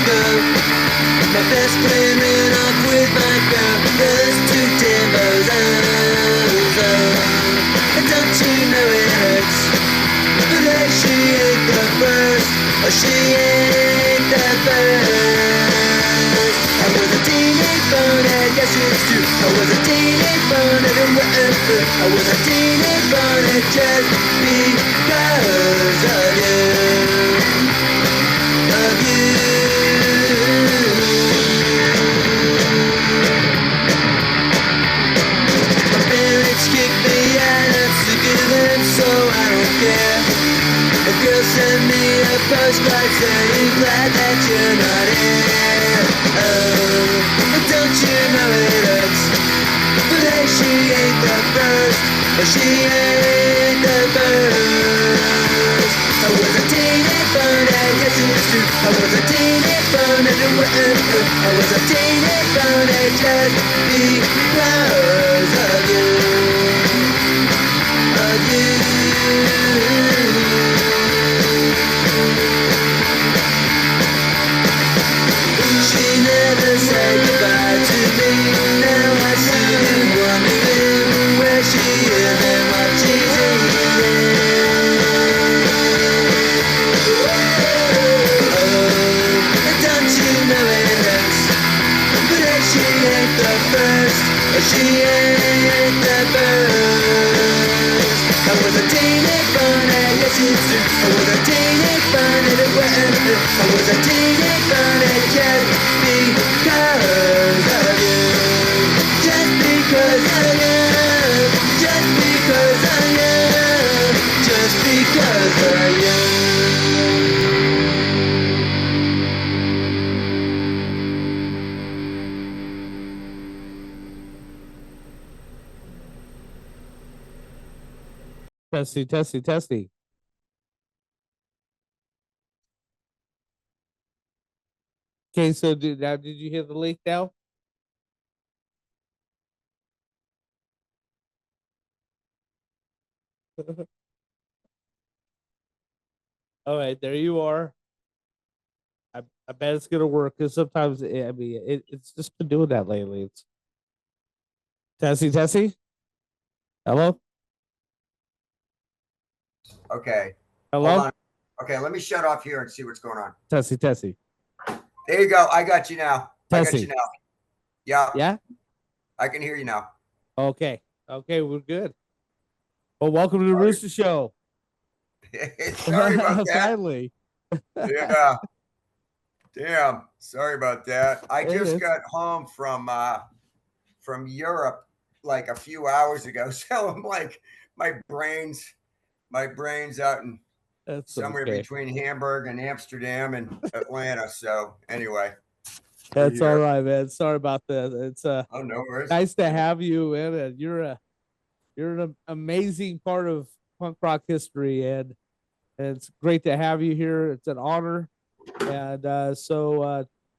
go. My best friend ran off with my girl. There's two tempos. And don't you know it hurts? But hey, she ain't the first. Oh, she ain't the first. I was a teenage bonehead, yes it's true. I was a teenage bonehead and whatever. I was a teenage bonehead just because of you. Of you. My parents kicked me out of school, so I don't care. A girl sent me a postcard saying glad that you're not here. Oh, don't you know it hurts? But hey, she ain't the first. Oh, she ain't the first. I was a teenage bonehead, yes it's true. I was a teenage bonehead and whatever. I was a teenage bonehead just because of you. Of you. She never said goodbye to me. Now I see you wondering where she is and what she's eating. Oh, don't you know it hurts? But hey, she ain't the first. She ain't the first. I was a teenage bonehead, yes it's true. I was a teenage bonehead and whatever. I was a teenage bonehead just because of you. Just because of you. Just because of you. Just because of you. Testy, testy, testy. Okay, so did you hear the link now? All right, there you are. I bet it's gonna work because sometimes I mean it's just been doing that lately. It's testy, testy. Hello, Okay. Hold hello, on. Okay, let me shut off here and see what's going on. testy, testy, There you go. I got you now. I got you testy. now. Yeah, Yeah. I can hear you now. Okay. Okay, we're good. Well, welcome to the Sorry, Rooster Show. sorry about that. Finally. Yeah. Damn. Sorry about that. I Hey, just that's got home from Europe like a few hours ago. So I'm like my brain's out in that's somewhere okay. between Hamburg and Amsterdam and Atlanta. So anyway, we're That's all here. right, man. Sorry about that. It's Oh, no worries. nice to have you, man. And you're an amazing part of punk rock history, and it's great to have you here. It's an honor. And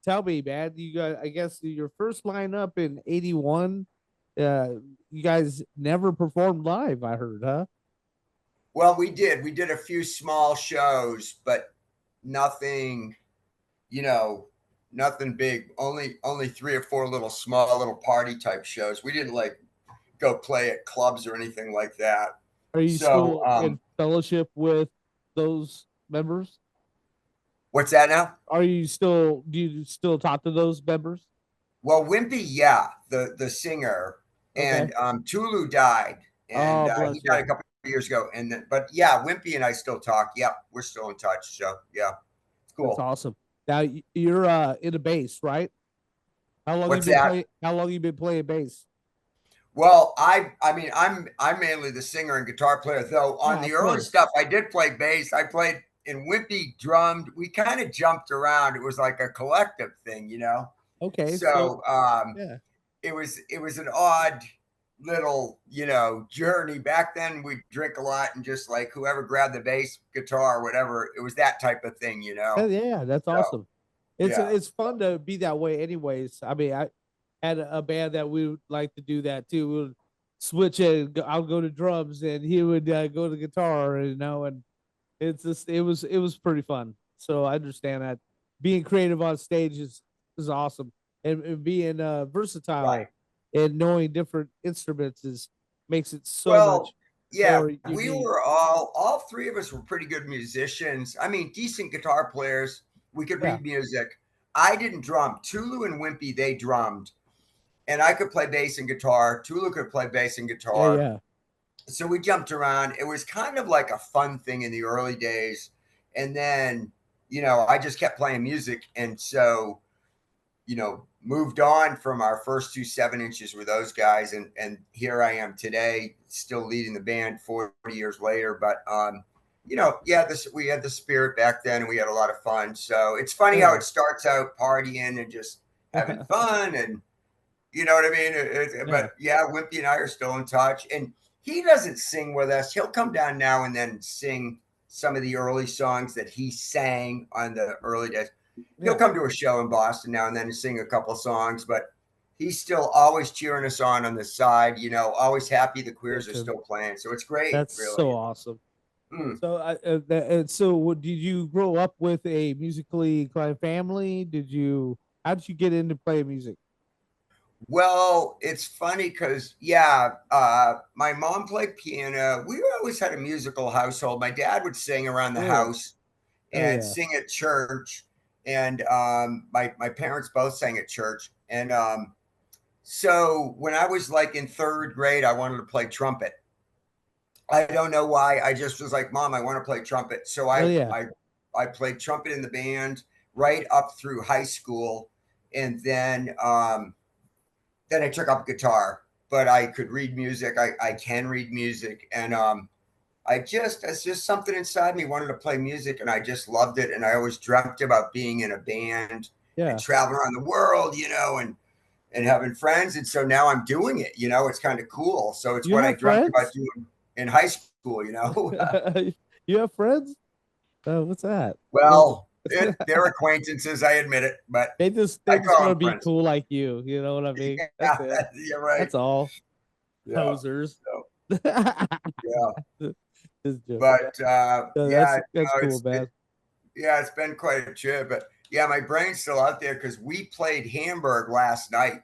tell me, man, you got I guess your first lineup in '81. You guys never performed live, I heard, huh? Well, we did. We did a few small shows, but nothing, you know, nothing big. Only three or four little small little party type shows. We didn't like go play at clubs or anything like that. Are you So, still in fellowship with those members? what's that now? Do you still talk to those members? Well, Wimpy, yeah, the singer, Okay. and Tulu died, and Oh, he bless died a you. couple of years ago. And then, but yeah, Wimpy and I still talk. Yep, we're still in touch. So yeah, it's That's cool. awesome. Now you're in a bass, right? What's that? How long you been playing bass? Well, I mean, I'm mainly the singer and guitar player. Though Oh, on the of early course. stuff, I did play bass. I played in Wimpy drummed. We kind of jumped around. It was like a collective thing, you know. Okay, so So yeah. it was an odd little journey. Back then, we drink a lot and just like whoever grabbed the bass, guitar, whatever. It was that type of thing, you know. Yeah, that's So awesome. yeah. It's fun to be that way anyways. I mean, I had a band that we would like to do that too. We would switch it. I'll go to drums and he would go to guitar, and it's just it was pretty fun. So I understand that. being creative on stage is awesome, and being versatile Right. and knowing different instruments is makes it so Well, much yeah, more we unique. were all three of us were pretty good musicians. I mean, decent guitar players. We could Yeah, read music. I didn't drum. Tulu and Wimpy, they drummed, and I could play bass and guitar. Tulu could play bass and yeah, guitar. yeah. So we jumped around. It was kind of like a fun thing in the early days. And then, I just kept playing music. And so, moved on from our first two 7 inches with those guys. And here I am today, still leading the band 40 years later. But, yeah, we had the spirit back then and we had a lot of fun. So it's funny how Yeah. it starts out partying and just having fun and you know what I mean? Yeah. But yeah, Wimpy and I are still in touch. And he doesn't sing with us. He'll come down now and then sing some of the early songs that he sang on the early days. He'll Yeah. come to a show in Boston now and then and sing a couple songs, but he's still always cheering us on the side, always happy the Queers are That's, still playing. So it's great, that's really. so awesome. Mm. So, did you grow up with a musically inclined family? How did you get into playing music? Well, it's funny because, yeah, my mom played piano. We always had a musical household. My dad would sing around the Really? house Oh and yeah. sing at church. And my parents both sang at church. And so when I was like in third grade, I wanted to play trumpet. I don't know why. I just was like, Mom, I want to play trumpet. So Oh I yeah. I I played trumpet in the band right up through high school, and then I took up guitar. But I could read music. I can read music, and it's just something inside me wanted to play music, and I just loved it. And I always dreamt about being in a band and Yeah. traveling around the world, and having friends. And so now I'm doing it. It's kind of cool. So it's You what I have dreamt about friends? doing in high school. You have friends? What's that? Well, they're acquaintances. I admit it, but They I just call want to them be friends. cool like you. You know what I mean? That's Yeah, it. you're right. That's all. Yeah. Posers. So, Just yeah. joking. But No, yeah, that's cool, it's man. yeah, it's been quite a trip. But yeah, my brain's still out there because we played Hamburg last night.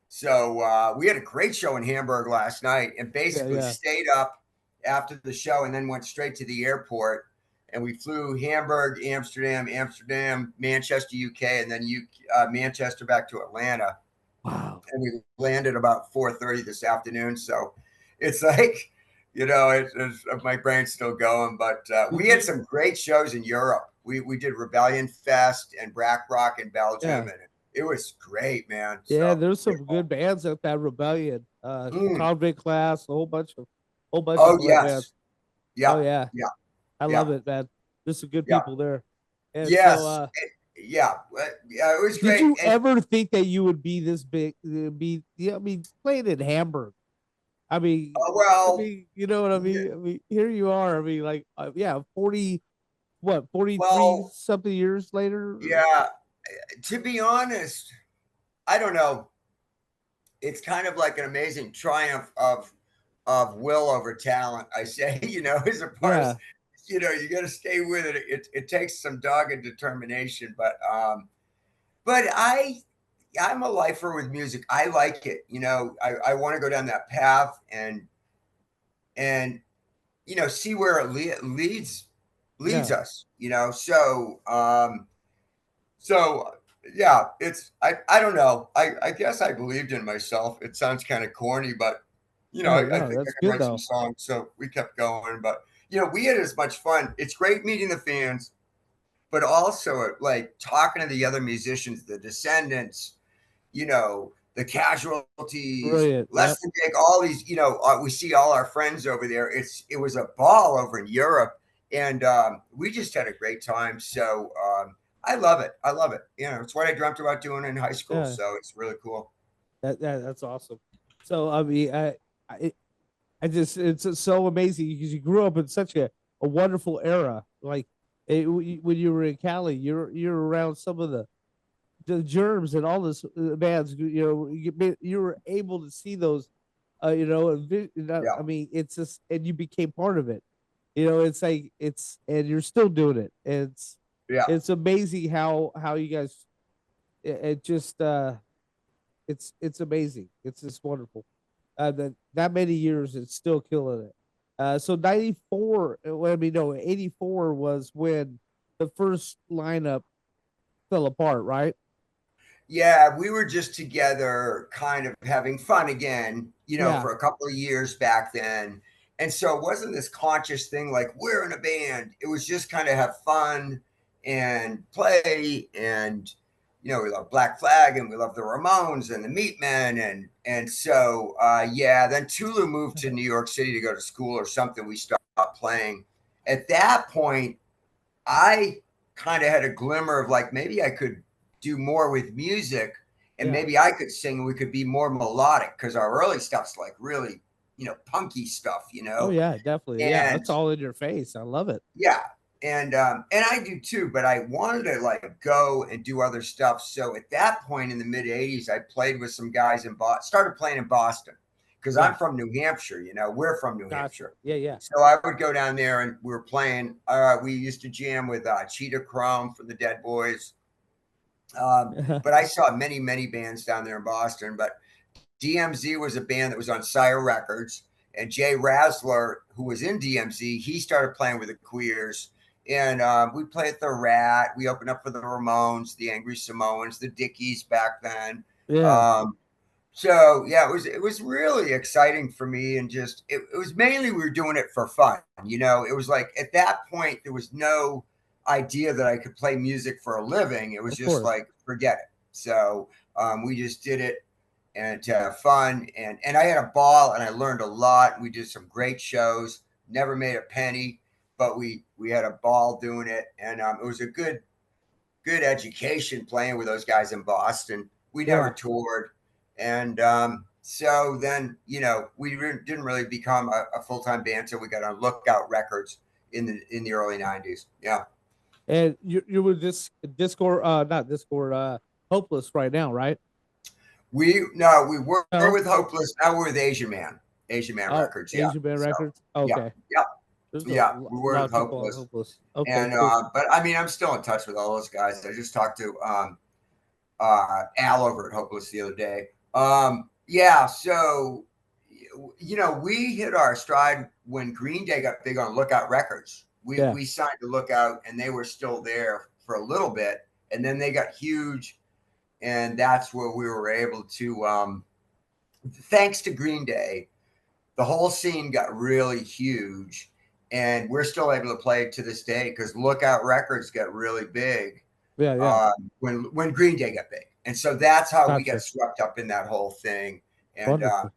So we had a great show in Hamburg last night, and Yeah, basically yeah. stayed up after the show, and then went straight to the airport. And we flew Hamburg, Amsterdam, Manchester, UK, and then Manchester back to Atlanta. Wow. And we landed about 4:30 this afternoon. So it's like, my brain's still going. But we Did had you? some great shows in Europe. We did Rebellion Fest and Brack Rock in Belgium, Yeah. and it was great, man. Yeah, So there's yeah. some good bands at that Rebellion. Mm. Convict Class, a whole bunch of Oh great bands. yes, Oh yeah, yeah. yeah, I yeah, love it, man. There's some good yeah, people there. And so yes, yeah, yeah. It was did great, you and ever think that you would be this big? I mean, playing in Hamburg. I mean, well, you know what I yeah, mean? I mean, here you are. I mean, like, yeah, 43 well, something years later? yeah. To be honest, I don't know. It's kind of like an amazing triumph of will over talent. I say, as far as Yeah, you got to stay with it. It takes some dogged determination, but I'm a lifer with music. I like it. I want to go down that path and see where it leads yeah, us. So yeah, I don't know. I guess I believed in myself. It sounds kind of corny, but yeah. I No, think I that's can good write some though. songs. So we kept going. But we had as much fun. It's great meeting the fans, but also like talking to the other musicians, the Descendants, the Casualties, Brilliant. Less Yep. Than Jake, all these, we see all our friends over there. It was a ball over in Europe, and we just had a great time. So I love it. I love it. It's what I dreamt about doing in high school. Yeah. So it's really cool. That's awesome. So I mean, I I just it's so amazing because you grew up in such a wonderful era. Like when you were in Cali, you're around some of the germs and all this bands. You were able to see those. Yeah. I mean, it's just and you became part of it. It's like and you're still doing it. It's Yeah. It's amazing how you guys. It just it's amazing. It's just wonderful. That many years, it's still killing it. So 94, well, I mean, no, 84 was when the first lineup fell apart, right? Yeah, we were just together kind of having fun again, Yeah. for a couple of years back then. And so it wasn't this conscious thing like we're in a band. It was just kind of have fun and play. And we love Black Flag and we love the Ramones and the Meatmen. And so yeah, then Tulu moved to New York City to go to school or something. We stopped playing. At that point, I kind of had a glimmer of like maybe I could do more with music and Yeah. maybe I could sing and we could be more melodic because our early stuff's like really, punky stuff, Oh yeah, definitely. Yeah, And that's all in your face. I love it. yeah. And I do too, but I wanted to like go and do other stuff. So at that point in the mid 80s, I played with some guys in Boston, started playing in Boston because Yeah. I'm from New Hampshire, we're from New Gotcha. Hampshire. Yeah, yeah. So I would go down there and we were playing. We used to jam with Cheetah Chrome from the Dead Boys. But I saw many, many bands down there in Boston. But DMZ was a band that was on Sire Records. And Jay Razzler, who was in DMZ, he started playing with the Queers. And we played at the Rat. We opened up for the Ramones, the Angry Samoans, the Dickies back then. Yeah. So yeah, it was really exciting for me, and just it was mainly we were doing it for fun. It was like at that point there was no idea that I could play music for a living. It was Of just course. like forget it. So we just did it and to have fun, and I had a ball, and I learned a lot. We did some great shows. Never made a penny, but we had a ball doing it, and it was a good education playing with those guys in Boston. We never Yeah. toured. And so then, didn't really become a full time band until we got on Lookout Records in the early '90s. Yeah, And you're with this Discord, not Discord, Hopeless right now, right? we were No. with Hopeless. Now we're with Asian Man Oh, Records. Yeah, Asian Band so Records. yeah, Okay. yeah, There's a yeah. We were lot with of people on Hopeless, Hopeless. Okay, and cool. but I mean, I'm still in touch with all those guys. I just talked to Al over at Hopeless the other day. Yeah, so we hit our stride when Green Day got big on Lookout Records. Yeah. We signed to Lookout, and they were still there for a little bit, and then they got huge, and that's where we were able to. Thanks to Green Day, the whole scene got really huge, and we're still able to play to this day because Lookout Records got really big Yeah, yeah. when Green Day got big, and so that's how we Gotcha. got swept up in that whole thing. And Wonderful.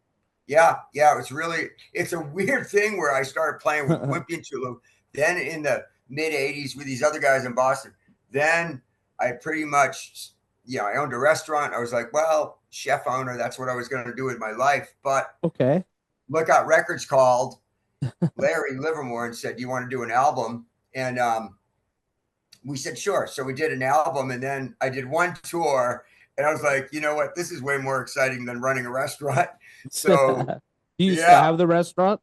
yeah, it's a weird thing where I started playing with Wimpy and Tulu, then in the mid '80s with these other guys in Boston. Then I pretty much, I owned a restaurant. I was like, well, chef owner, that's what I was going to do with my life. But Okay. Lookout Records called Larry Livermore and said, do you want to do an album? And we said, sure. So we did an album, and then I did one tour, and I was like, you know what? This is way more exciting than running a restaurant. So You still have the restaurant?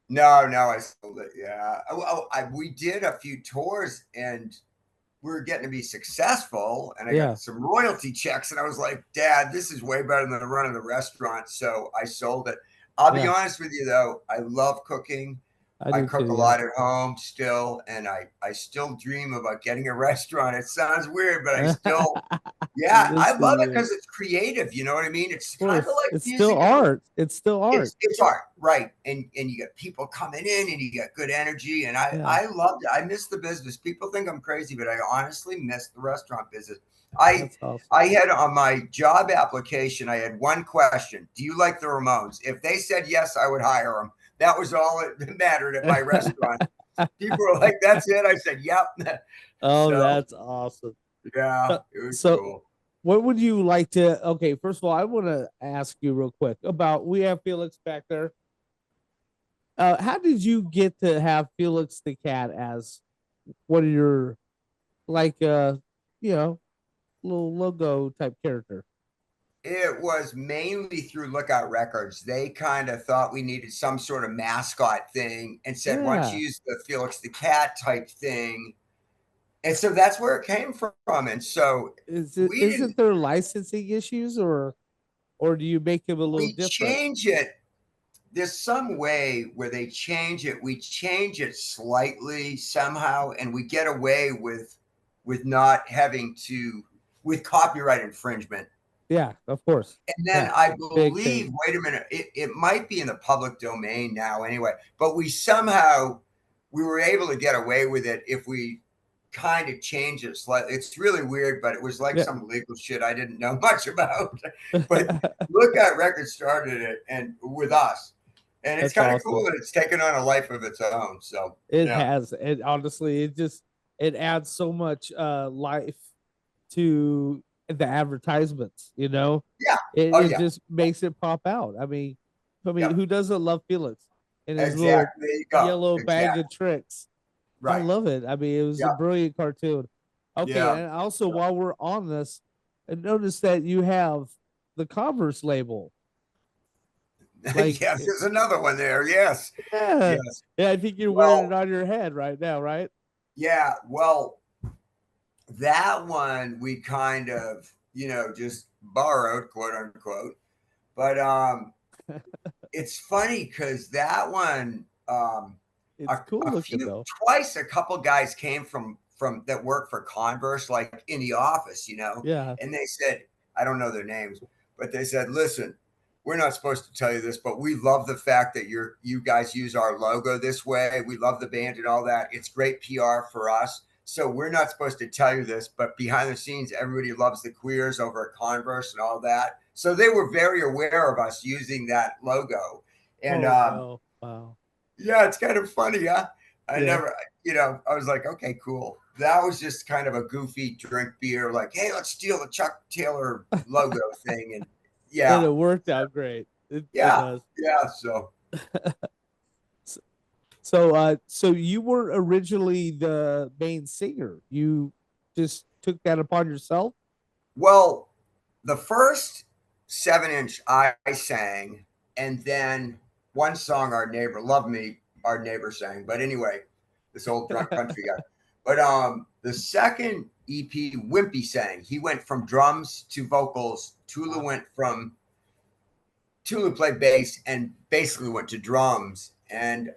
No, I sold it. Yeah. We did a few tours, and we were getting to be successful, and I got some royalty checks, and I was like, Dad, this is way better than running the restaurant. So I sold it. I'll be honest with you though. I love cooking. I cook a lot at home still, and I still dream about getting a restaurant. It sounds weird, but I still, yeah, I love it because it's creative. You know what I mean? It's kind of like it's music. Still art. It's still art. It's art, right? And you get people coming in, and you get good energy, and I loved it. I miss the business. People think I'm crazy, but I honestly miss the restaurant business. Awesome. I had on my job application, I had one question: do you like the Ramones? If they said yes, I would hire them. That was all that mattered at my restaurant. People were like, "That's it." I said, "Yep." Oh, that's awesome. Yeah, it was cool. What would you like to? Okay, first of all, I want to ask you real quick about. We have Felix back there. How did you get to have Felix the cat as one of your, like, little logo type character? It was mainly through Lookout Records. They kind of thought we needed some sort of mascot thing and said, why don't you use the Felix the Cat type thing? And so that's where it came from. And so we Isn't there licensing issues, or do you make them a little we different? change it. There's some way where they change it. We change it slightly somehow, and we get away with not having to with copyright infringement. Yeah, of course. And then Yeah, I big believe, thing. wait a minute, it might be in the public domain now anyway, but we were able to get away with it if we kind of change it slightly. It's really weird, but it was like Yeah. some legal shit I didn't know much about. But Look At Records started it and with us. And it's That's kind of cool awesome. that it's taken on a life of its own. So It yeah. has. It honestly, it adds so much life to the advertisements, you know. Yeah. It Oh yeah. just makes it pop out. I mean, Yep. who doesn't love Felix and his little Exactly. There you go. yellow bag Exactly. of tricks? I Right. love it. I mean, it was a Yeah. brilliant cartoon. Okay, Yeah. and also while we're on this, I noticed that you have the Converse label. Like, Yes, there's another one there. Yes. yeah, Yes. yeah. I think you're wearing it Well, on your head right now, right? yeah. Well, that one we kind of, just borrowed, quote unquote. But it's funny because that one, It's cool looking though. twice, a couple guys came from that work for Converse, like in the office, Yeah. and they said, I don't know their names, but they said, listen, we're not supposed to tell you this, but we love the fact that you guys use our logo this way. We love the band and all that. It's great PR for us. So we're not supposed to tell you this, but behind the scenes, everybody loves the queers over at Converse and all that. So they were very aware of us using that logo. And Oh no! Wow. yeah, it's kind of funny, huh? I Yeah. never, I was like, okay, cool. That was just kind of a goofy drink beer, like, hey, let's steal the Chuck Taylor logo thing. And And yeah, it worked out great. It yeah, does. yeah. So, So you were originally the main singer. You just took that upon yourself. well, the first 7 inch I sang, and then one song our neighbor, Love Me, our neighbor sang. But anyway, this old drunk country guy. But the second EP, Wimpy sang. He went from drums to vocals. Tulu played bass and basically went to drums. And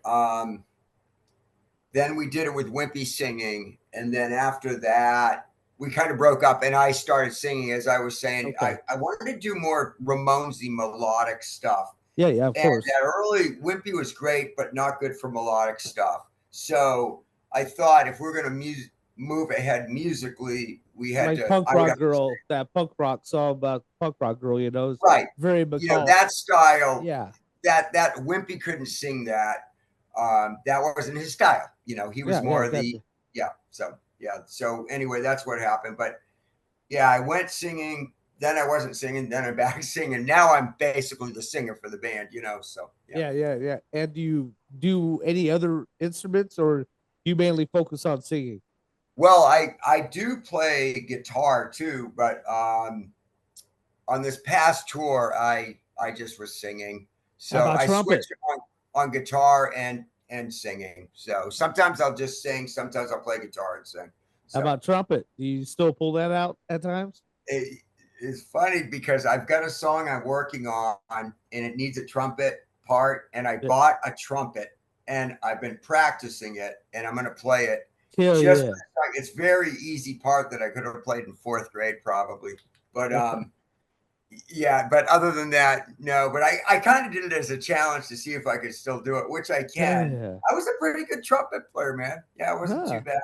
then we did it with Wimpy singing. And then after that, we kind of broke up and I started singing. As I was saying, Okay. I wanted to do more Ramonesy melodic stuff. Yeah, yeah, of And course. that early Wimpy was great, but not good for melodic stuff. So I thought if we're going to move ahead musically, we had Like to, punk I would rock have to girl, that punk rock song about punk rock girl, is right. very McCall. That style, Yeah. that Wimpy couldn't sing that. That wasn't his style. He was more of the, gotcha. yeah. So anyway, that's what happened. But yeah, I went singing, then I wasn't singing, then I'm back singing. Now I'm basically the singer for the band, so yeah. Yeah. And do you do any other instruments, or you mainly focus on singing? Well, I do play guitar too, but on this past tour, I just was singing. How So about I trumpet? switched on guitar and singing. So sometimes I'll just sing, sometimes I'll play guitar and sing. How So about trumpet? Do you still pull that out at times? it's funny because I've got a song I'm working on and it needs a trumpet part, and I Yeah. bought a trumpet and I've been practicing it and I'm going to play it. Hell Just yeah. it's very easy part that I could have played in fourth grade probably. But yeah, but other than that, no. But I kind of did it as a challenge to see if I could still do it, which I can. Yeah. I was a pretty good trumpet player, man. Yeah, it wasn't too Huh. bad.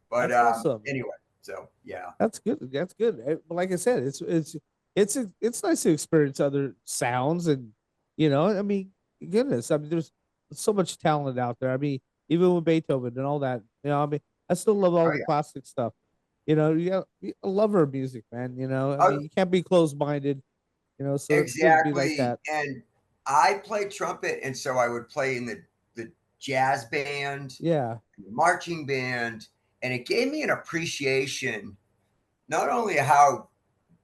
But That's awesome. anyway, so yeah. That's good. That's good. Like I said, it's nice to experience other sounds, and I mean, goodness, I mean, there's so much talent out there. I mean, even with Beethoven and all that, I mean, I still love all Oh the yeah. classic stuff. You love our music, man. I Oh, mean, you can't be closed minded. So it's good to be like exactly. that. And I play trumpet, and so I would play in the jazz band, Yeah. the marching band, and it gave me an appreciation not only how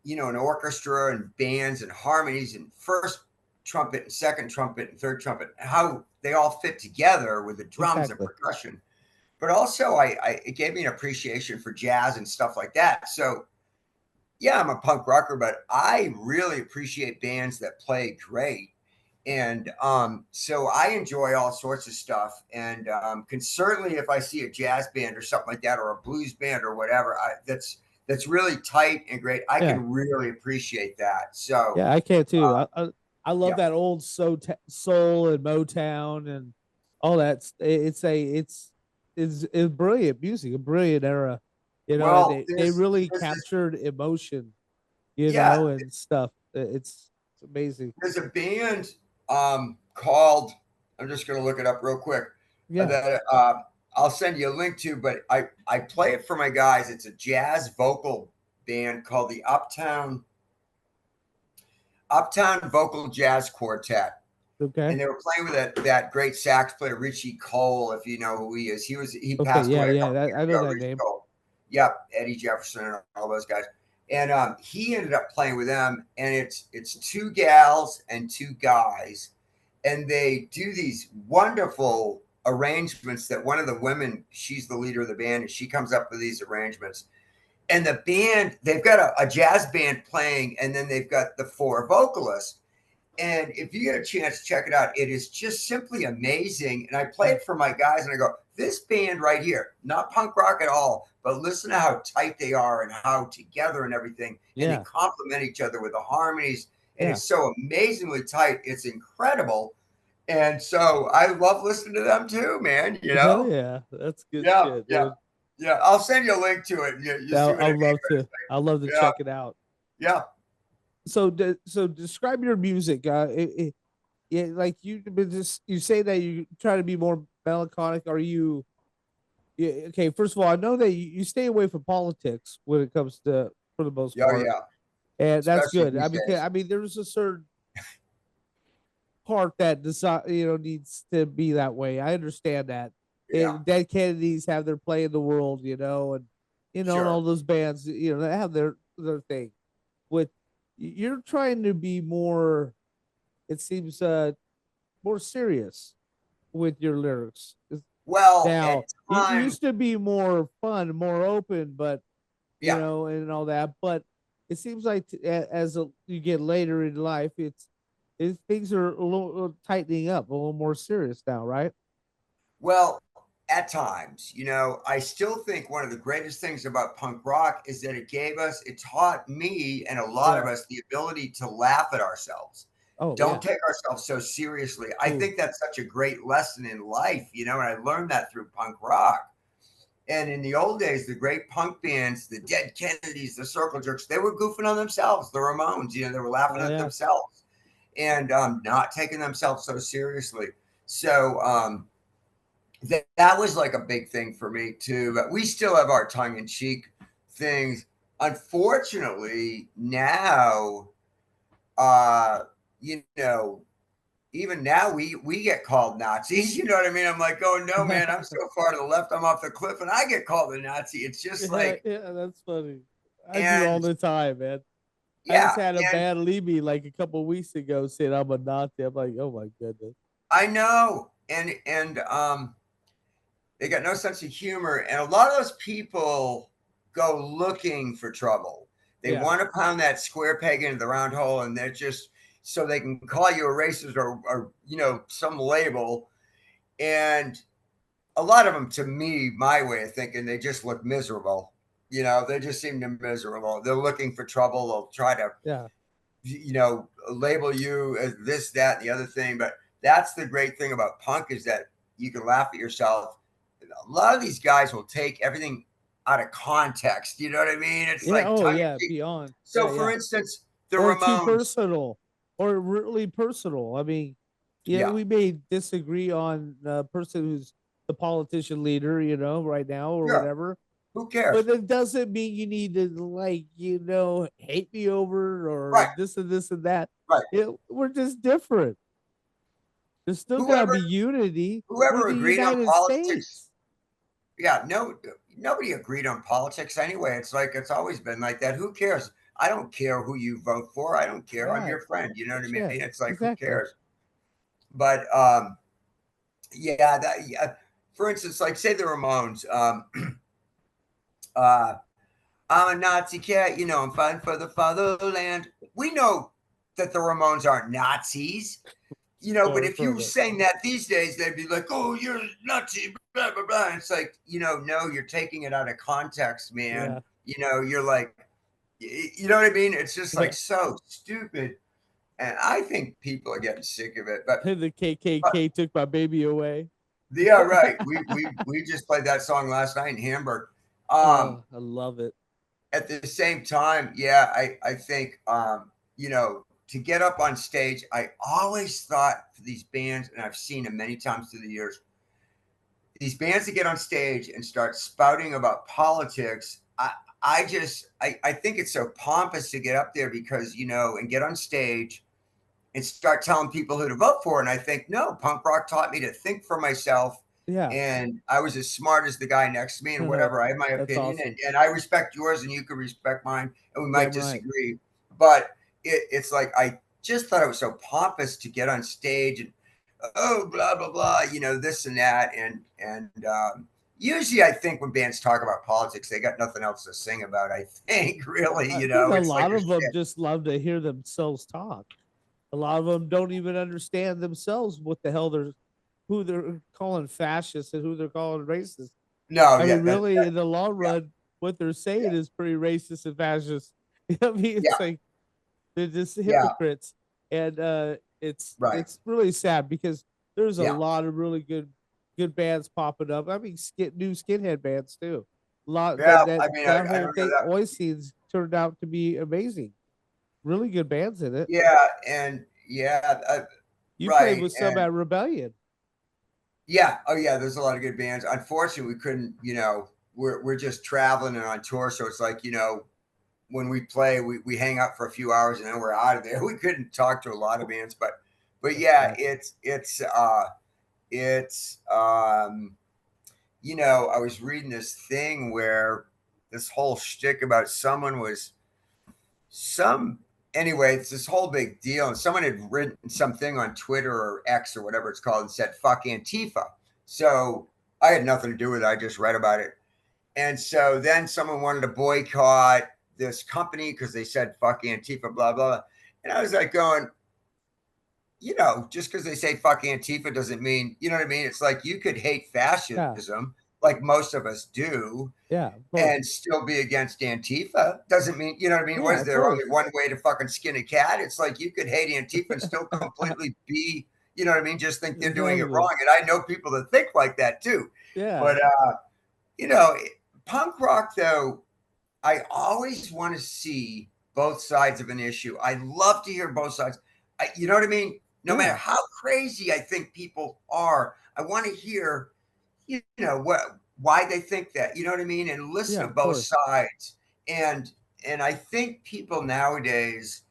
an orchestra and bands and harmonies and first trumpet and second trumpet and third trumpet, how they all fit together with the drums and Exactly. percussion. but also it gave me an appreciation for jazz and stuff like that. So yeah, I'm a punk rocker, but I really appreciate bands that play great. And so I enjoy all sorts of stuff, and can certainly, if I see a jazz band or something like that, or a blues band or whatever, that's really tight and great, I Yeah. can really appreciate that. So Yeah, I can too. I love yeah, that old soul and Motown and all that. It's brilliant music, a brilliant era. You know, and well, they really there's this, captured emotion, yeah, and stuff. It's amazing. there's a band called, I'm just going to look it up real quick, Yeah. that I'll send you a link to, but I play it for my guys. It's a jazz vocal band called the Uptown Vocal Jazz Quartet. Okay. And they were playing with that great sax player Richie Cole, if you know who he is. He Okay. passed Yeah. away a Yeah. couple years I know ago. that Richie name. Cole, yep, Eddie Jefferson and all those guys. And he ended up playing with them, and it's two gals and two guys, and they do these wonderful arrangements. That one of the women, she's the leader of the band, and she comes up with these arrangements. And the band, they've got a jazz band playing, and then they've got the four vocalists. And if you get a chance to check it out, it is just simply amazing. And I play Yeah. it for my guys, and I go, this band right here, not punk rock at all, but listen to how tight they are and how together and everything. And they Yeah. complement each other with the harmonies. And Yeah. it's so amazingly tight. It's incredible. And so I love listening to them too, man. You Hell know? yeah. That's good Yeah, shit, yeah, dude. yeah. I'll send you a link to it. You see I'll, what I I'll mean? love to. I'll love to Yeah, check it out. yeah. So describe your music. Yeah, like you say that you try to be more melancholic. Are you? Yeah, okay. First of all, I know that you stay away from politics when it comes to, for the most Oh, part, yeah. and that's Especially good. these days. I mean, there's a certain part that decide, needs to be that way. I understand that. Yeah, And Dead Kennedys have their play in the world, and and sure. all those bands, they have their thing. With you're trying to be more, it seems, more serious with your lyrics. Well, at Now, it times, used to be more fun, more open, but yeah. and all that. But it seems like you get later in life, things are a little tightening up, a little more serious now, right? Well, at times, I still think one of the greatest things about punk rock is that it taught me and a lot of Yeah. us the ability to laugh at ourselves. Oh Don't yeah. take ourselves so seriously. I Ooh. think that's such a great lesson in life, and I learned that through punk rock. And in the old days, the great punk bands, the Dead Kennedys, the Circle Jerks, they were goofing on themselves. The Ramones, they were laughing Oh at yeah. themselves and not taking themselves so seriously. So that was like a big thing for me too. But we still have our tongue in cheek things. Unfortunately, now, uh, you know, even now we get called Nazis. You know what I mean? I'm like, oh no, man, I'm so far to the left, I'm off the cliff, and I get called a Nazi. It's just Yeah, like, yeah, that's funny. I do all and the time, man. I just yeah, had a and bad leave me like a couple of weeks ago saying I'm a Nazi. I'm like, oh my goodness. I know, and they got no sense of humor, and a lot of those people go looking for trouble. They Yeah. want to pound that square peg into the round hole, and they're just so they can call you a racist or some label. And a lot of them, to me, my way of thinking, they just look miserable. They just seem to miserable. They're looking for trouble. They'll try to, Yeah. label you as this, that, and the other thing. But that's the great thing about punk is that you can laugh at yourself. A lot of these guys will take everything out of context. You know what I mean? It's Yeah. like Oh tongue in yeah. cheek. Beyond. So, Yeah. for Yeah. instance, the Or too Ramones. personal, or really personal. I mean, Yeah, we may disagree on the person who's the politician leader, right now or sure. whatever, Who cares? but it doesn't mean you need to, like, hate me over or Right, this and this and that. right. We're just different. There's still gotta Whoever be unity. We're whoever the agreed on United politics. States. Yeah, no, nobody agreed on politics anyway. It's like it's always been like that. Who cares? I don't care who you vote for. I don't care. I'm Right. your friend. You know what I mean? Shit. It's like who Exactly. cares? But yeah, that yeah. for instance, like say the Ramones, uh, I'm a Nazi cat, you know, I'm fighting for the fatherland. We know that the Ramones aren't Nazis, you know, but if you sang that these days, they'd be like, oh, you're a Nazi, blah, blah, blah. And it's like, you know, no, you're taking it out of context, man. Yeah. You know, you're like, you know what I mean? It's just like so stupid. And I think people are getting sick of it. But The KKK took my baby away. yeah, right. We just played that song last night in Hamburg. I love it. At the same time, yeah, I think you know, to get up on stage, I always thought for these bands, and I've seen them many times through the years, these bands that get on stage and start spouting about politics, I think it's so pompous to get up there because, you know, and get on stage and start telling people who to vote for. And I think, no, punk rock taught me to think for myself. Yeah. And I was as smart as the guy next to me and whatever. I have my opinion, awesome. and I respect yours and you can respect mine, and we might disagree. But it's like I just thought it was so pompous to get on stage and oh blah blah blah, you know, this and that. And usually I think when bands talk about politics, they got nothing else to sing about, I think, really, you know. A lot of them just love to hear themselves talk. A lot of them don't even understand themselves what the hell who they're calling fascist and who they're calling racist. No, I mean, really, in the long run, what they're saying is pretty racist and fascist. I mean, it's like they're just hypocrites, and it's really sad because there's a lot of really good bands popping up. I mean, new skinhead bands too. A lot. That whole thing, Oi scenes turned out to be amazing. Really good bands in it. Yeah, and you played with some at Rebellion. Yeah. Oh, yeah. There's a lot of good bands. Unfortunately, we couldn't. You know, we're just traveling and on tour, so it's like, you know, when we play, we hang out for a few hours and then we're out of there. We couldn't talk to a lot of bands, but yeah, it's you know, I was reading this thing where this whole shtick about someone was anyway, it's this whole big deal. And someone had written something on Twitter or X or whatever it's called and said, fuck Antifa. So I had nothing to do with it. I just read about it. And so then someone wanted to boycott this company because they said, fuck Antifa, blah, blah. And I was like going, you know, just because they say fuck Antifa doesn't mean, you know what I mean? It's like you could hate fascism like most of us do. Yeah. And still be against Antifa. Doesn't mean, you know what I mean? Was there only one way to fucking skin a cat? It's like you could hate Antifa and still completely be, you know what I mean? Just think they're doing it wrong. And I know people that think like that too. Yeah. But, you know, punk rock, though, I always want to see both sides of an issue. I love to hear both sides. You know what I mean? No matter how crazy I think people are, I want to hear, you know, why they think that, you know what I mean? And listen to both sides. And I think people nowadays,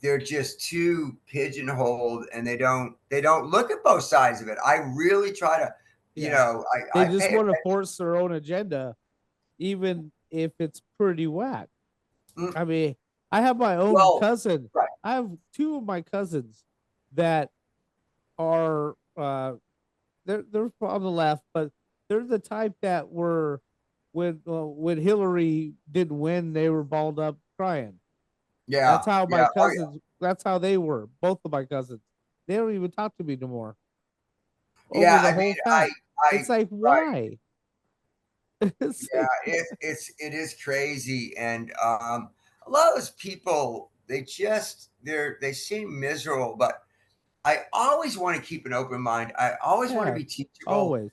they're just too pigeonholed and they don't look at both sides of it. I really try to, you know, they just want to force their own agenda, even if it's pretty whack. I mean, I have my own cousin. I have two of my cousins that are they're on the left, but they're the type that were when Hillary didn't win, they were balled up crying. Yeah, that's how my cousins. That's how they were. Both of my cousins. They don't even talk to me no more. I mean, it's like why? It is crazy, and a lot of those people they seem miserable, but I always want to keep an open mind. I always want to be teachable. Always.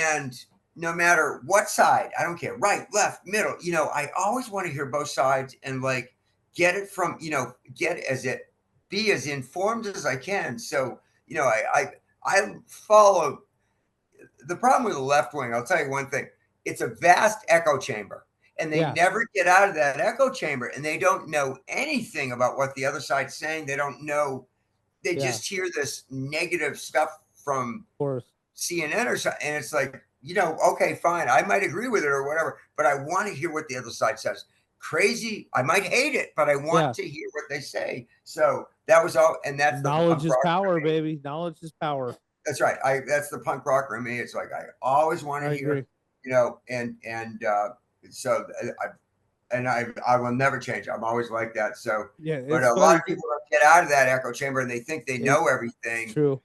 And no matter what side, I don't care, right, left, middle, you know, I always want to hear both sides and like get it from, you know, be as informed as I can. So, you know, I follow the problem with the left wing. I'll tell you one thing. It's a vast echo chamber and they never get out of that echo chamber and they don't know anything about what the other side's saying. They don't know. They just hear this negative stuff from CNN or something. And it's like, you know, okay, fine. I might agree with it or whatever, but I want to hear what the other side says. Crazy. I might hate it, but I want to hear what they say. So that was all. And that's knowledge is power, baby. Knowledge is power. That's right. That's the punk rocker in me. It's like I always want to I hear, agree. so I will never change. I'm always like that. So, Yeah, but it's a lot funny. of people get out of that echo chamber and they think they It's know everything, true.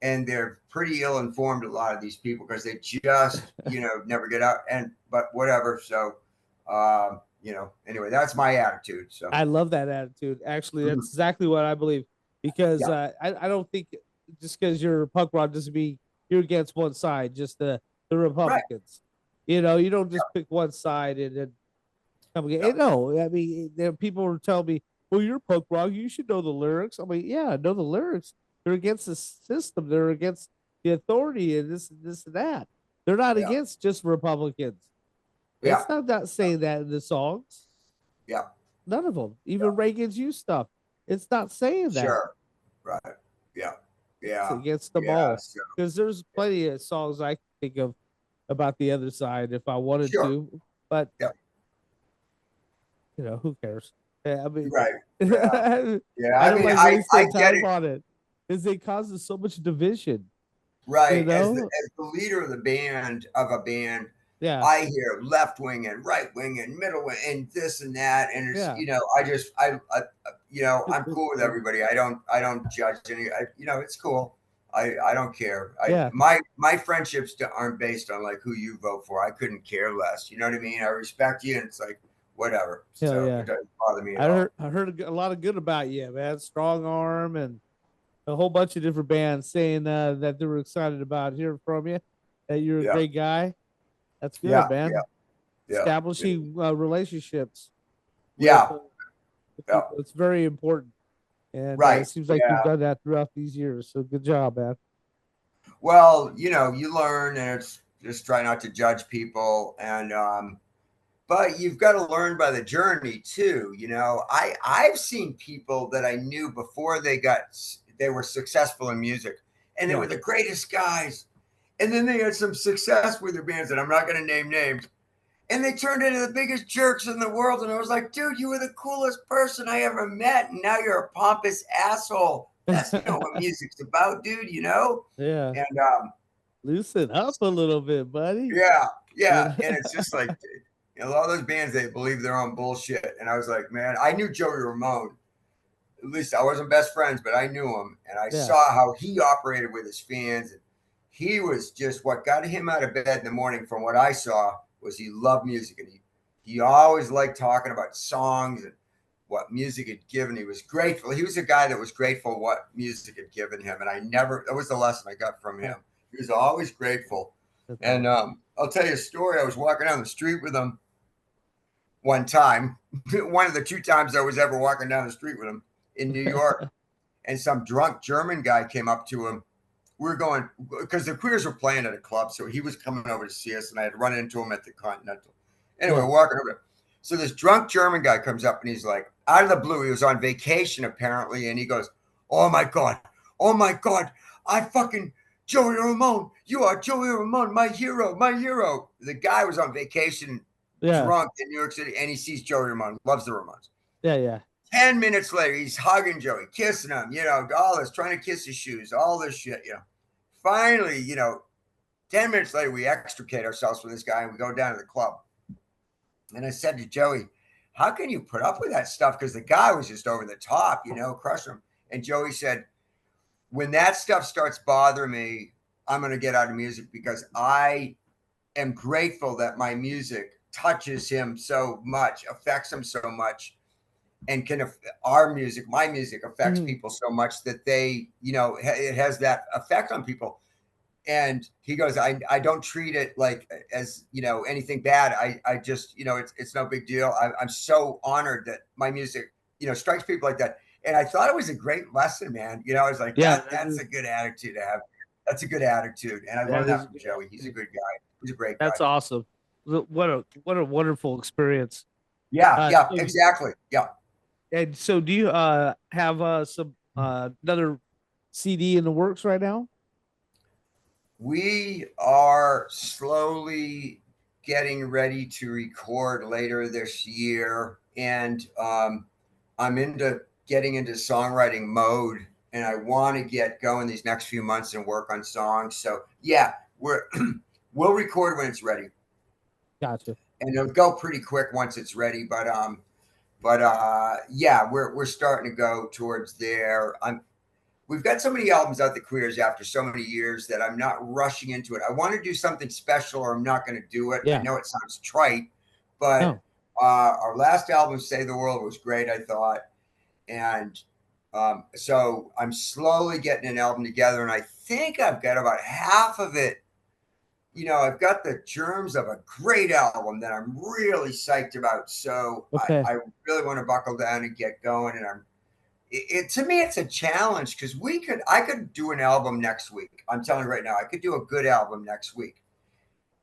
and they're pretty ill informed. A lot of these people because they just never get out. But whatever. So, anyway, that's my attitude. So, I love that attitude. Actually, mhm. that's exactly what I believe. Because Yeah, I don't think just because you're punk rock doesn't mean you're against one side, just the right. Republicans. You don't just pick one side and then come again. Yeah, No, I mean, people were telling me, "Well, you're punk rock. You should know the lyrics." I'm like, "Yeah, I know the lyrics. They're against the system. They're against the authority, and this and that. They're not yeah, against just Republicans." yeah, It's not saying that in the songs. yeah. None of them. Yeah. Even Reagan's You stuff. It's not saying that. Sure. Right. Yeah. It's Yeah. against them Yeah. all. So, Because there's plenty of songs I can think of about the other side if I wanted sure. to, but Yeah. who cares? I mean, Right. Yeah. Yeah. I I don't mean, like I wasting get time it. on it. Because it causes so much division. You Right. know? As the leader of a band, Yeah, I hear left wing and right wing and middle wing and this and that. And it's, yeah, I'm cool with everybody. I don't judge any, it's cool. I don't care. yeah, My friendships aren't based on like who you vote for. I couldn't care less. You know what I mean? I respect you and it's like, whatever. hell So yeah. it doesn't bother me at all. I heard a lot of good about you, man. Strong Arm and a whole bunch of different bands saying that they were excited about hearing from you. That you're a Yeah. great guy. That's good, Yeah. Yeah. man. Yeah. Establishing relationships Yeah. with Yeah. people. It's very important, and Right. it seems like you've Yeah. done that throughout these years. So good job, man. Well, you learn and it's just try not to judge people. But you've got to learn by the journey too. I've seen people that I knew before they were successful in music and they Yeah, were the greatest guys. And then they had some success with their bands, and I'm not going to name names. And they turned into the biggest jerks in the world. And I was like, dude, you were the coolest person I ever met. And now you're a pompous asshole. That's not what music's about, dude, yeah. And Loosen up a little bit, buddy. yeah, You yeah. know? And it's just like, a lot of those bands, they believe their own bullshit. And I was like, man, I knew Joey Ramone. At least I wasn't best friends, but I knew him. And I Yeah, saw how he operated with his fans. And he was just what got him out of bed in the morning, from what I saw, was he loved music. And he always liked talking about songs and what music had given. He was grateful. He was a guy that was grateful what music had given him. And that was the lesson I got from him. He was always grateful. that's And awesome. I'll tell you a story. I was walking down the street with him one time, one of the two times I was ever walking down the street with him in New York. And some drunk German guy came up to him. We were going because the Queers were playing at a club, so he was coming over to see us, and I had run into him at the Continental. Anyway, Yeah, walking over. So this drunk German guy comes up and he's like, out of the blue, he was on vacation apparently, and he goes, "Oh my god, I fucking Joey Ramone, you are Joey Ramone, my hero, my hero." The guy was on vacation, yeah, drunk in New York City, and he sees Joey Ramone, loves the Ramones. yeah, yeah. 10 minutes later, he's hugging Joey, kissing him, all this, trying to kiss his shoes, all this shit. Finally, 10 minutes later, we extricate ourselves from this guy and we go down to the club. And I said to Joey, how can you put up with that stuff? Because the guy was just over the top, crushing him. And Joey said, when that stuff starts bothering me, I'm going to get out of music because I am grateful that my music touches him so much, affects him so much, and my music affects Mhm. people so much that it has that effect on people. And he goes, I don't treat it like as, anything bad. I just, it's no big deal. I'm so honored that my music, strikes people like that. And I thought it was a great lesson, man. I was like, Yeah, that's a good attitude to have. That's a good attitude. And I that learned is that a from good Joey. He's a attitude. good guy. He's a great guy. That's awesome. What a wonderful experience. Yeah. Yeah, So exactly. Yeah. and so do you have some another CD in the works right now? We are slowly getting ready to record later this year. And I'm getting into songwriting mode. and I want to get going these next few months and work on songs. So yeah, we'll record when it's ready. Gotcha. And it'll go pretty quick once it's ready. But yeah, we're starting to go towards there. We've got so many albums out the careers after so many years that I'm not rushing into it. I want to do something special, or I'm not going to do it. Yeah. I know it sounds trite, but No. Our last album, Save the World, was great, I thought. And so I'm slowly getting an album together, and I think I've got about half of it. You know, I've got the germs of a great album that I'm really psyched about. So Okay. I really want to buckle down and get going. And to me, it's a challenge because I could do an album next week. I'm telling you right now, I could do a good album next week.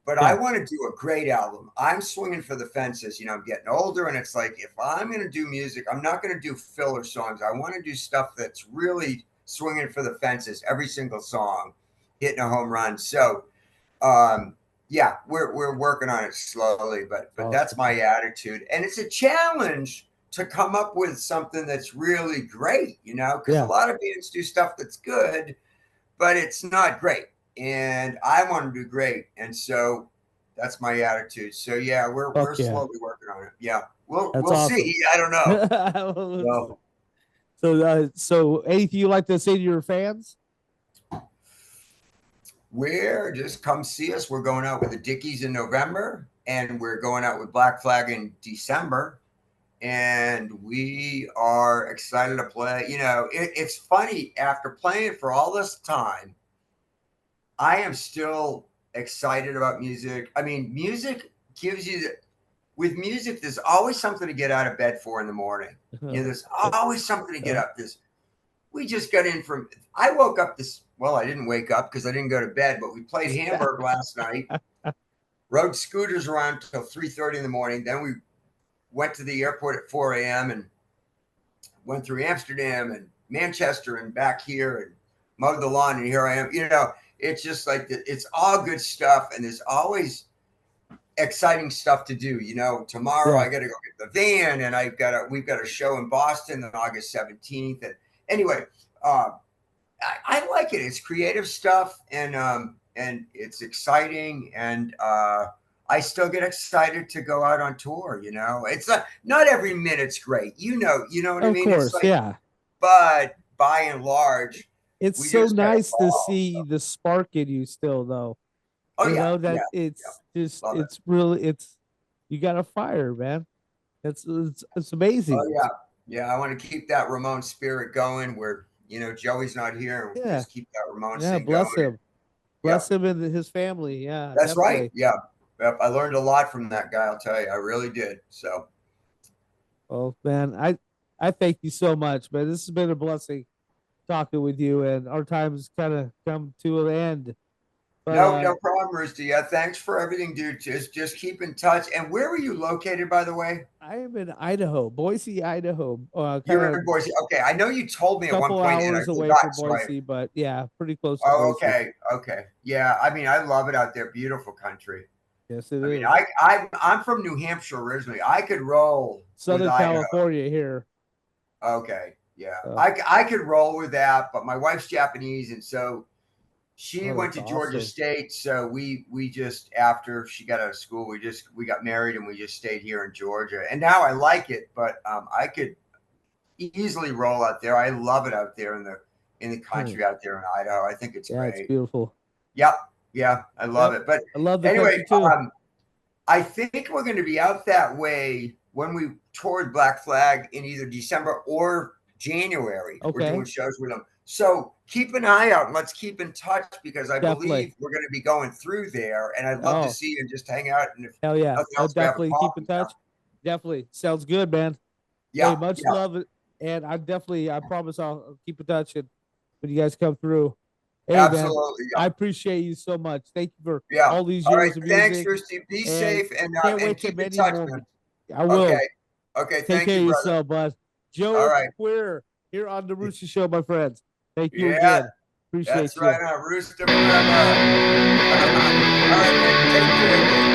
But Yeah. I want to do a great album. I'm swinging for the fences. You know, I'm getting older, and it's like, if I'm going to do music, I'm not going to do filler songs. I want to do stuff that's really swinging for the fences. Every single song, hitting a home run. So, yeah, we're working on it slowly, but Awesome. That's my attitude, and it's a challenge to come up with something that's really great. You know, because Yeah. a lot of bands do stuff that's good, but it's not great. And I want to do great, and so that's my attitude. So yeah, we're yeah. slowly working on it. Yeah, we'll awesome. see. I don't know. So anything you like to say to your fans? We're just come see us. We're going out with the Dickies in November, and we're going out with Black Flag in December, and we are excited to play. You know, it's funny, after playing for all this time, I am still excited about music. I mean, music gives you with music, there's always something to get out of bed for in the morning. You know, there's always something to get up. We just got in I woke up well, I didn't wake up because I didn't go to bed, but we played Hamburg last night, rode scooters around till 3:30 in the morning. Then we went to the airport at 4 a.m. and went through Amsterdam and Manchester and back here and mowed the lawn. And here I am. You know, it's just like it's all good stuff. And there's always exciting stuff to do. You know, tomorrow I got to go get the van, and we've got a show in Boston on August 17th. And anyway, I like it. It's creative stuff, and it's exciting, and I still get excited to go out on tour. You know, it's not every minute's great. You know what I mean? Of course, it's like, yeah. But by and large, it's so nice to see the spark in you still, though. Oh, you yeah, know that it's just it's really you got a fire, man. It's amazing. Oh yeah. I want to keep that Ramon spirit going. Where Joey's not here. We'll just keep that Ramon. Yeah, bless going. him. Bless him and his family. Yeah, that's definitely. Right. Yeah, I learned a lot from that guy. I'll tell you, I really did. So, oh man, I thank you so much, man. This has been a blessing talking with you, and our time's kind of come to an end. But, no problem, Roosta. Yeah, thanks for everything, dude. Just keep in touch. And where were you located, by the way? I am in Idaho, Boise, Idaho. You're in Boise. Okay, I know you told me at one point. Couple hours away from Boise, but yeah, pretty close. To Boise. Okay. Yeah, I mean, I love it out there. Beautiful country. Yes, it is. Mean, I'm from New Hampshire originally. I could roll Southern California here. Okay, yeah, I could roll with that, but my wife's Japanese, and so she went to Georgia State. So we just, after she got out of school, we got married, and we just stayed here in Georgia. And now I like it, but I could easily roll out there. I love it out there in the country out there in Idaho. I think it's great. It's beautiful. Yep. Yeah, I love it. But I love the anyway, too. I think we're going to be out that way when we toured Black Flag in either December or January. Okay. We're doing shows with them. So keep an eye out, and let's keep in touch, because I believe we're going to be going through there, and I'd love to see you and just hang out. And if hell yeah, I'll definitely keep in touch. Definitely sounds good, man. Yeah, hey, much love, and I promise I'll keep in touch, and when you guys come through. Hey, absolutely. Man, I appreciate you so much. Thank you for all these years of music. Thanks, Roosta. Be safe, and keep in touch, man. I will. Okay. Take care of yourself, bud. Joe Queer here on the Roosta Show, my friends. Thank you again. Appreciate that's you. That's right, Roosta forever. All right, man. Take care.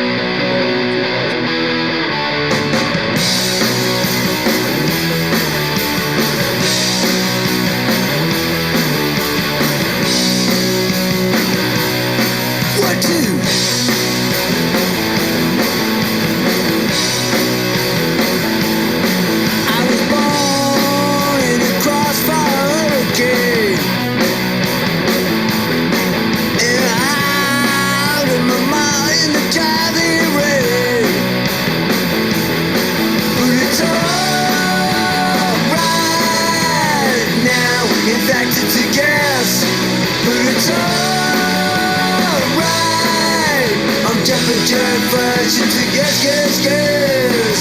flash into gas, gas, gas.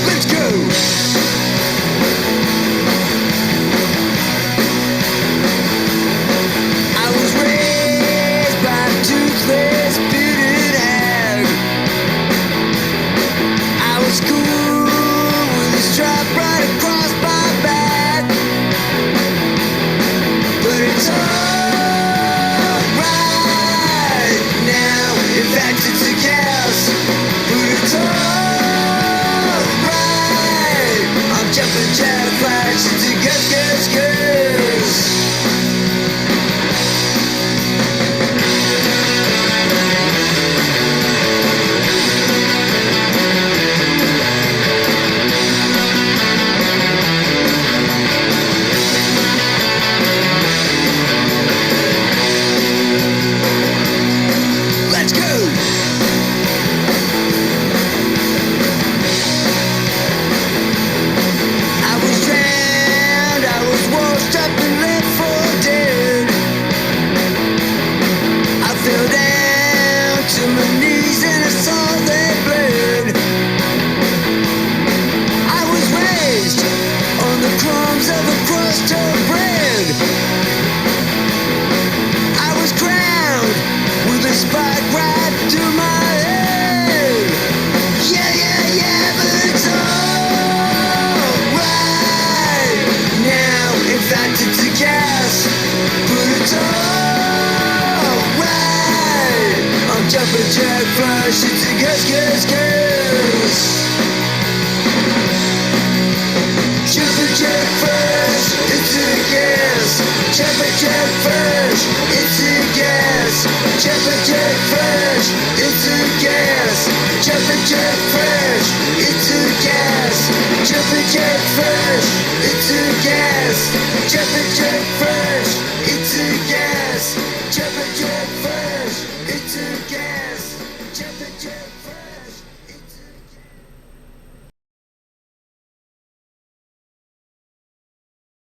Let's go. I was raised by a toothless, bearded hag. I was cool with a stripe right across my back. But it's alright now. In fact, it's a gas. But it's alright. I'm jumping jack flash into gas, gas, gas. Let's go! I was drowned, I was washed up and left for dead. I fell down to my knees and I saw that bled. I was raised on the crumbs of a crust of bread. I was crowned with a spike right through my head. Yeah, yeah, yeah, but it's alright now. In fact, it's a gas, but it's alright. I'm jumping jack flash, it's a gas, gas, gas. Jumping jack flash, it's a gas. Jumping jack flash, it's a gas. Jumping jack flash, it's a gas. Jumping jack flash, it's a gas. Jumping jack flash, it's a gas.